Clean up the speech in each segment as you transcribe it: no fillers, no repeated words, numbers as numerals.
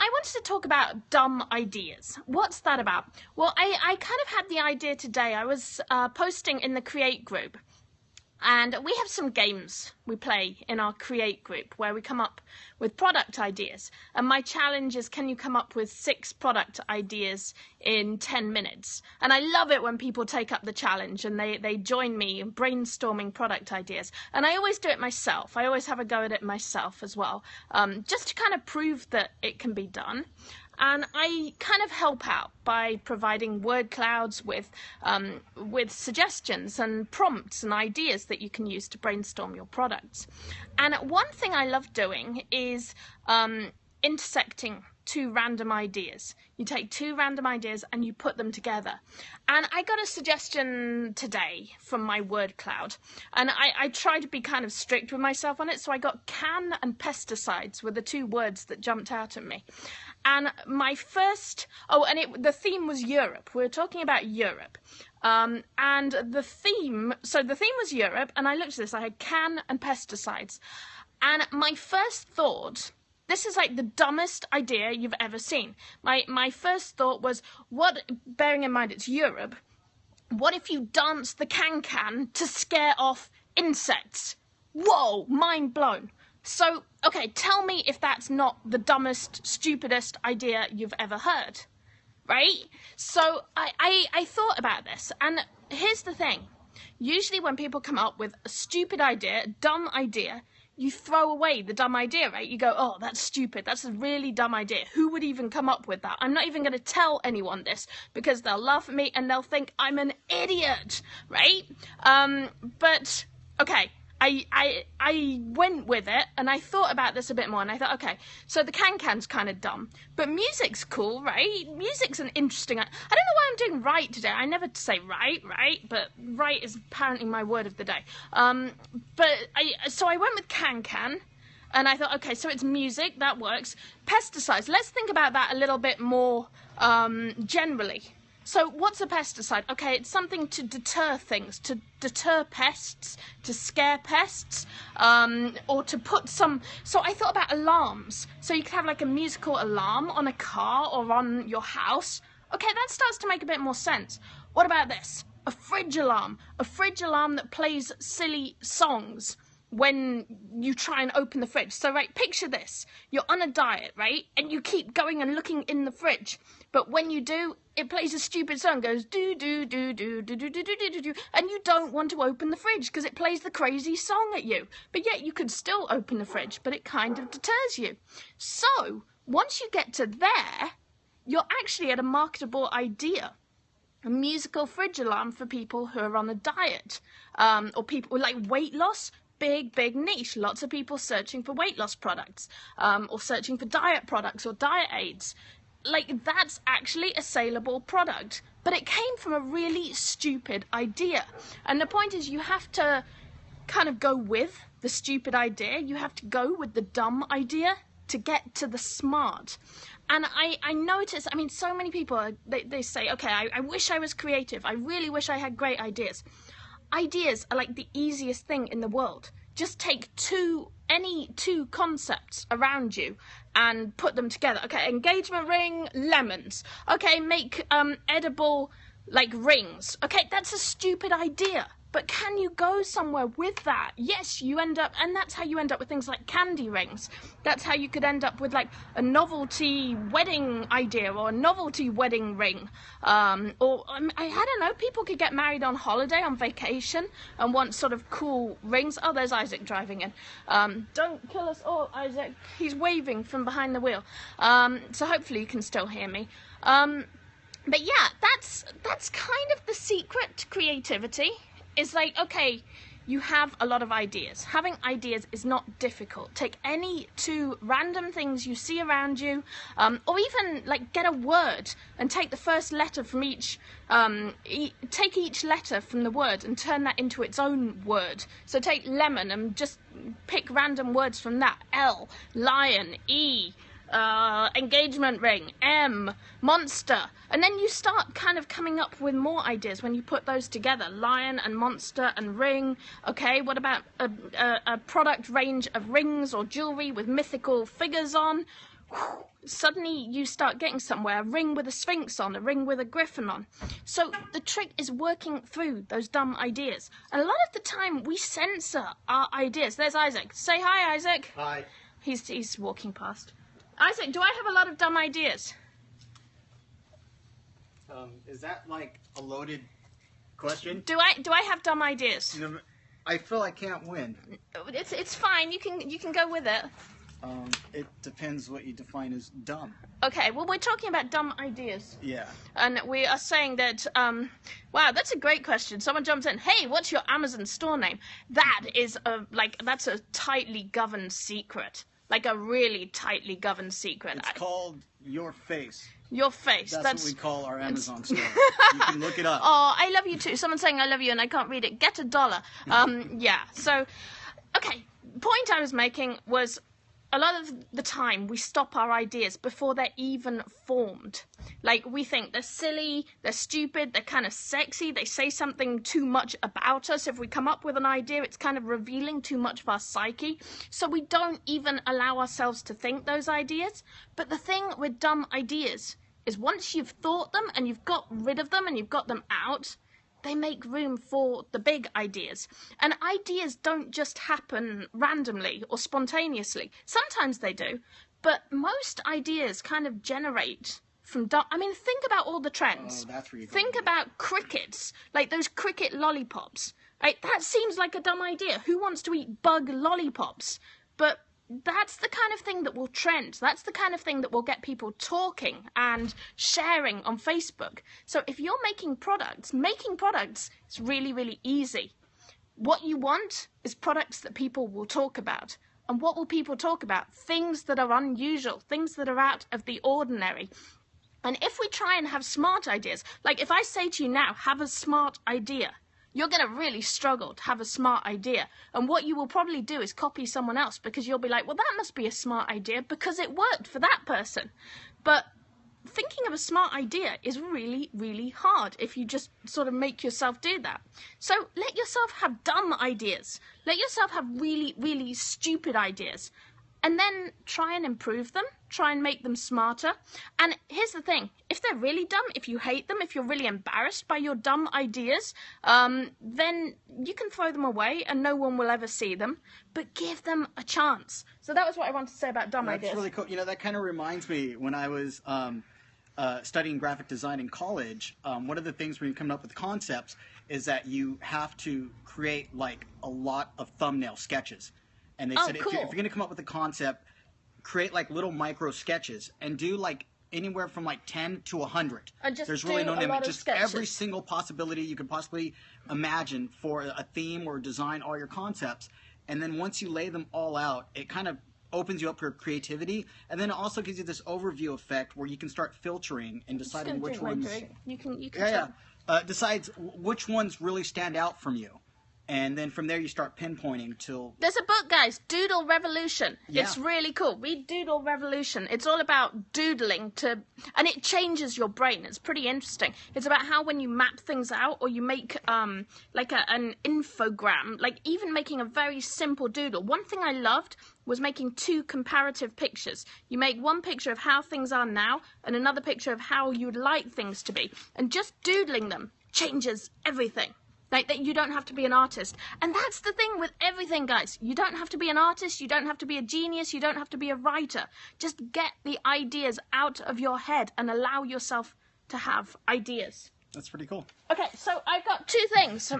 I wanted to talk about dumb ideas. What's that about? Well, I kind of had the idea today. I was posting in the Create group, and we have some games we play in our Create group where we come up with product ideas. And my challenge is, can you come up with 6 product ideas in 10 minutes? And I love it when people take up the challenge and they join me in brainstorming product ideas. And I always do it myself. I always have a go at it myself as well, just to kind of prove that it can be done. And I kind of help out by providing word clouds with suggestions and prompts and ideas that you can use to brainstorm your products. And one thing I love doing is intersecting 2 random ideas. You take 2 random ideas and you put them together. And I got a suggestion today from my word cloud, and I try to be kind of strict with myself on it, so I got can and pesticides were the 2 words that jumped out at me. And my first, the theme was Europe. We were talking about Europe. And the theme was Europe, and I looked at this, I had can and pesticides. And my first thought, this is like the dumbest idea you've ever seen. My first thought was, bearing in mind it's Europe, what if you dance the can to scare off insects? Whoa, mind blown. So, okay, tell me if that's not the dumbest, stupidest idea you've ever heard, right? So I thought about this, and here's the thing. Usually when people come up with a stupid idea, a dumb idea, you throw away the dumb idea, right? You go, oh, that's stupid. That's a really dumb idea. Who would even come up with that? I'm not even going to tell anyone this because they'll laugh at me and they'll think I'm an idiot, right? But, okay. I went with it, and I thought about this a bit more, and I thought, okay, so the can's kind of dumb, but music's cool, right? Music's an interesting... I don't know why I'm doing right today. I never say right, but right is apparently my word of the day. So I went with can, and I thought, okay, so it's music, that works. Pesticides, let's think about that a little bit more generally. So what's a pesticide? Okay, it's something to deter things, to deter pests, to scare pests, or to put some... So I thought about alarms. So you could have like a musical alarm on a car or on your house. Okay, that starts to make a bit more sense. What about this? A fridge alarm. A fridge alarm that plays silly songs when you try and open the fridge. So, right, picture this. You're on a diet, right? And you keep going and looking in the fridge. But when you do, it plays a stupid song, goes do do do do do do do do do do, and you don't want to open the fridge because it plays the crazy song at you. But yet you could still open the fridge, but it kind of deters you. So once you get to there, you're actually at a marketable idea. A musical fridge alarm for people who are on a diet, or people like weight loss. Big niche. Lots of people searching for weight loss products, or searching for diet products or diet aids. Like, that's actually a saleable product, but it came from a really stupid idea. And the point is, you have to kind of go with the stupid idea. You have to go with the dumb idea to get to the smart. And I notice, I mean, so many people, they say, okay, I wish I was creative. I really wish I had great ideas. Ideas are like the easiest thing in the world. Just take any two concepts around you and put them together. Okay, engagement ring, lemons. Okay, make edible, like, rings. Okay, that's a stupid idea. But can you go somewhere with that? Yes, you end up, and that's how you end up with things like candy rings. That's how you could end up with like a novelty wedding idea or a novelty wedding ring. I don't know, people could get married on holiday, on vacation, and want sort of cool rings. Oh, there's Isaac driving in. Don't kill us all, Isaac. He's waving from behind the wheel. So hopefully you can still hear me. But yeah, that's kind of the secret to creativity. It's like, okay, you have a lot of ideas. Having ideas is not difficult. Take any 2 random things you see around you, or even like get a word and take the first letter from each, take each letter from the word and turn that into its own word. So take lemon and just pick random words from that. L, lion, E, engagement ring, M, monster, and then you start kind of coming up with more ideas when you put those together. Lion and monster and ring. Okay, what about a product range of rings or jewelry with mythical figures on? suddenly you start getting somewhere. A ring with a sphinx on, a ring with a griffin on. So the trick is working through those dumb ideas. And a lot of the time we censor our ideas. There's Isaac. Say hi, Isaac. Hi. He's walking past. Isaac, do I have a lot of dumb ideas? Is that like a loaded question? Do I have dumb ideas? I feel I can't win. It's fine. You can go with it. It depends what you define as dumb. Okay, well, we're talking about dumb ideas. Yeah. And we are saying that, wow, that's a great question. Someone jumps in, hey, what's your Amazon store name? That's a tightly governed secret. Like a really tightly governed secret. It's called Your Face. Your Face. That's what we call our Amazon store. You can look it up. Oh, I love you too. Someone's saying I love you and I can't read it. Get $1. Yeah, so, okay, point I was making was, a lot of the time we stop our ideas before they're even formed. Like, we think they're silly, they're stupid, they're kind of sexy, they say something too much about us. If we come up with an idea, it's kind of revealing too much of our psyche. So we don't even allow ourselves to think those ideas. But the thing with dumb ideas is once you've thought them and you've got rid of them and you've got them out, they make room for the big ideas. And ideas don't just happen randomly or spontaneously. Sometimes they do, but most ideas kind of generate from think about all the trends. Oh, that's where you think about crickets, like those cricket lollipops. Right? That seems like a dumb idea. Who wants to eat bug lollipops? But that's the kind of thing that will trend. That's the kind of thing that will get people talking and sharing on Facebook. So if you're making products is really, really easy. What you want is products that people will talk about. And what will people talk about? Things that are unusual, things that are out of the ordinary. And if we try and have smart ideas, like if I say to you now, have a smart idea, you're going to really struggle to have a smart idea. And what you will probably do is copy someone else because you'll be like, well, that must be a smart idea because it worked for that person. But thinking of a smart idea is really, really hard if you just sort of make yourself do that. So let yourself have dumb ideas. Let yourself have really, really stupid ideas. And then try and improve them, try and make them smarter. And here's the thing, if they're really dumb, if you hate them, if you're really embarrassed by your dumb ideas, then you can throw them away and no one will ever see them, but give them a chance. So that was what I wanted to say about dumb ideas. That's really cool. You know, that kind of reminds me when I was studying graphic design in college, one of the things when you're coming up with concepts is that you have to create like a lot of thumbnail sketches. And they said, cool. if you're going to come up with a concept, create like little micro sketches and do like anywhere from like 10 to 100. There's really no limit. Just every single possibility you could possibly imagine for a theme or design all your concepts. And then once you lay them all out, it kind of opens you up for creativity. And then it also gives you this overview effect where you can start filtering and deciding which ones. You can decides which ones really stand out from you. And then from there you start pinpointing till... There's a book, guys, Doodle Revolution. Yeah. It's really cool. Read Doodle Revolution. It's all about doodling and it changes your brain. It's pretty interesting. It's about how when you map things out or you make like an infogram, like even making a very simple doodle. One thing I loved was making 2 comparative pictures. You make one picture of how things are now and another picture of how you'd like things to be. And just doodling them changes everything. Like, that you don't have to be an artist. And that's the thing with everything, guys. You don't have to be an artist. You don't have to be a genius. You don't have to be a writer. Just get the ideas out of your head and allow yourself to have ideas. That's pretty cool. Okay, so I've got 2 things.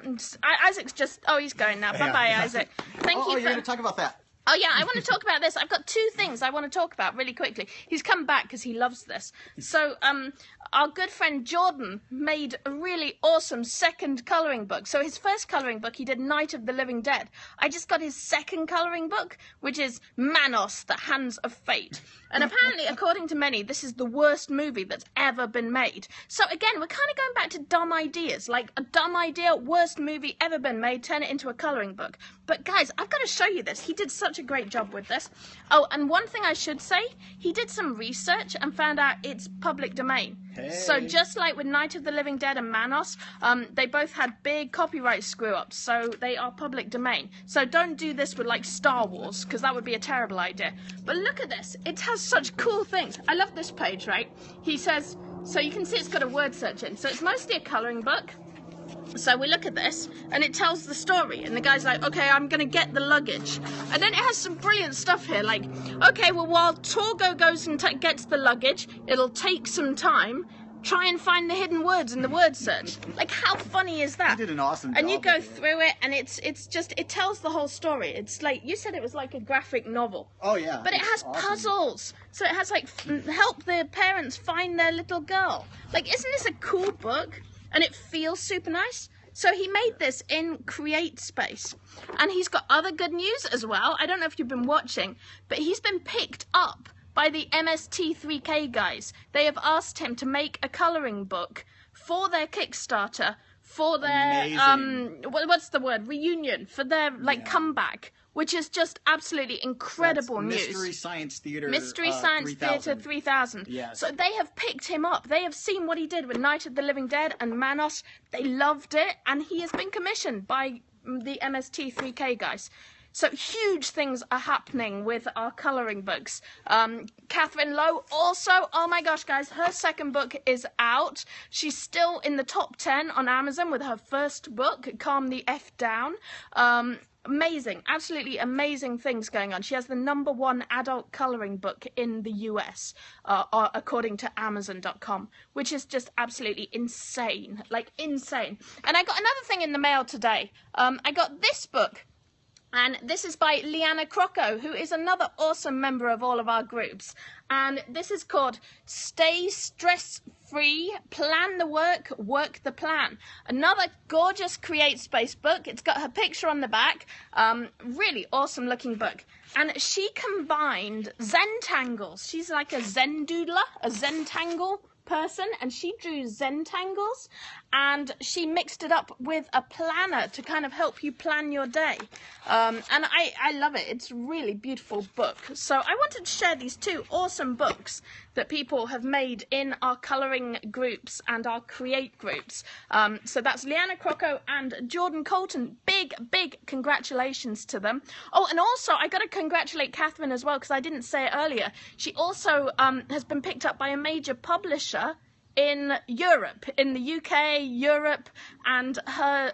Isaac's just... Oh, he's going now. Bye-bye, Isaac. Thank you for... you're going to talk about that. Oh, yeah, I want to talk about this. I've got 2 things I want to talk about really quickly. He's come back because he loves this. So, our good friend Jordan made a really awesome second colouring book. So his first colouring book, he did Night of the Living Dead. I just got his second colouring book, which is Manos, the Hands of Fate. And apparently, according to many, this is the worst movie that's ever been made. So again, we're kind of going back to dumb ideas. Like a dumb idea, worst movie ever been made, turn it into a colouring book. But guys, I've got to show you this. He did such such a great job with this. Oh, and one thing I should say, he did some research and found out it's public domain. Hey. So just like with Night of the Living Dead and Manos, they both had big copyright screw-ups, so they are public domain. So don't do this with like Star Wars, because that would be a terrible idea. But look at this, it has such cool things. I love this page, right? He says, so you can see it's got a word search in, so it's mostly a colouring book. So we look at this, and it tells the story, and the guy's like, okay, I'm going to get the luggage. And then it has some brilliant stuff here, like, okay, well, while Torgo goes and gets the luggage, it'll take some time. Try and find the hidden words in the word search. Like, how funny is that? You did an awesome job. And you go through it, and it's just, it tells the whole story. It's like, you said it was like a graphic novel. Oh, yeah. But it has puzzles. So it has, like, help the parents find their little girl. Like, isn't this a cool book? And it feels super nice. So he made this in CreateSpace. And he's got other good news as well. I don't know if you've been watching, but he's been picked up by the MST3K guys. They have asked him to make a colouring book for their Kickstarter, for their, what's the word, reunion, for their, like, comeback, which is just absolutely incredible news. Mystery Science Theater. Mystery Science Theater 3000. Yes. So they have picked him up. They have seen what he did with Night of the Living Dead and Manos. They loved it, and he has been commissioned by the MST3K guys. So huge things are happening with our colouring books. Katharyne Lowe also, oh my gosh, guys, her second book is out. She's still in the top 10 on Amazon with her first book, Calm the F Down. Amazing, absolutely amazing things going on. She has the #1 adult colouring book in the US, according to Amazon.com, which is just absolutely insane, like insane. And I got another thing in the mail today. I got this book. And this is by Leanna Crocco, who is another awesome member of all of our groups. And this is called Stay Stress-Free, Plan the Work, Work the Plan. Another gorgeous CreateSpace book. It's got her picture on the back. Really awesome looking book. And she combined Zentangles. She's like a Zendoodler, a Zentangle person, and she drew Zentangles, and she mixed it up with a planner to kind of help you plan your day. And I love it. It's a really beautiful book. So I wanted to share these two awesome books that people have made in our colouring groups and our create groups. So that's Leanna Crocco and Jordan Colton. Big congratulations to them. Oh, and also I got to congratulate Katharyne as well, because I didn't say it earlier. She also has been picked up by a major publisher in Europe, in the UK, Europe, and her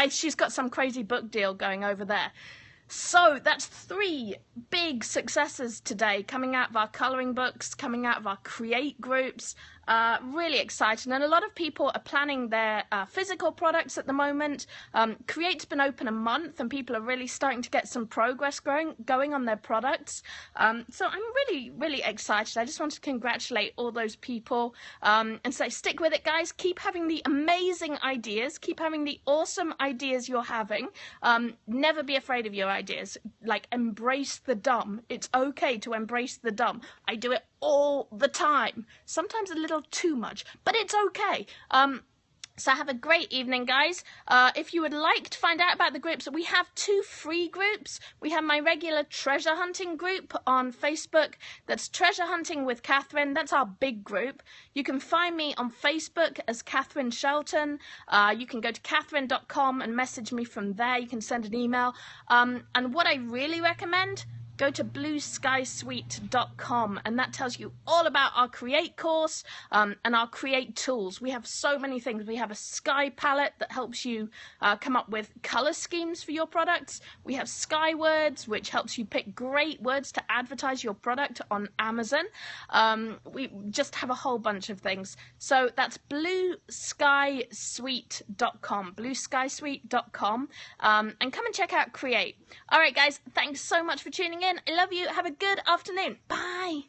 she's got some crazy book deal going over there. So that's 3 big successes today, coming out of our colouring books, coming out of our create groups. Really exciting, and a lot of people are planning their physical products at the moment. Create's been open a month, and people are really starting to get some progress going on their products. So I'm really excited. I just want to congratulate all those people and say, stick with it, guys. Keep having the amazing ideas. Keep having the awesome ideas you're having. Never be afraid of your ideas. Like, embrace the dumb. It's okay to embrace the dumb. I do it all the time. Sometimes a little too much, but it's okay. So have a great evening, guys. If you would like to find out about the groups, we have 2 free groups. We have my regular treasure hunting group on Facebook. That's Treasure Hunting with Katharyne. That's our big group. You can find me on Facebook as Katharyne Shelton. You can go to Katharyne.com and message me from there. You can send an email. And what I really recommend, go to blueskysweet.com, and that tells you all about our Create course and our Create tools. We have so many things. We have a sky palette that helps you come up with color schemes for your products. We have Skywords, which helps you pick great words to advertise your product on Amazon. We just have a whole bunch of things. So that's blueskysweet.com, blueskysweet.com, and come and check out Create. All right, guys, thanks so much for tuning in. I love you. Have a good afternoon. Bye.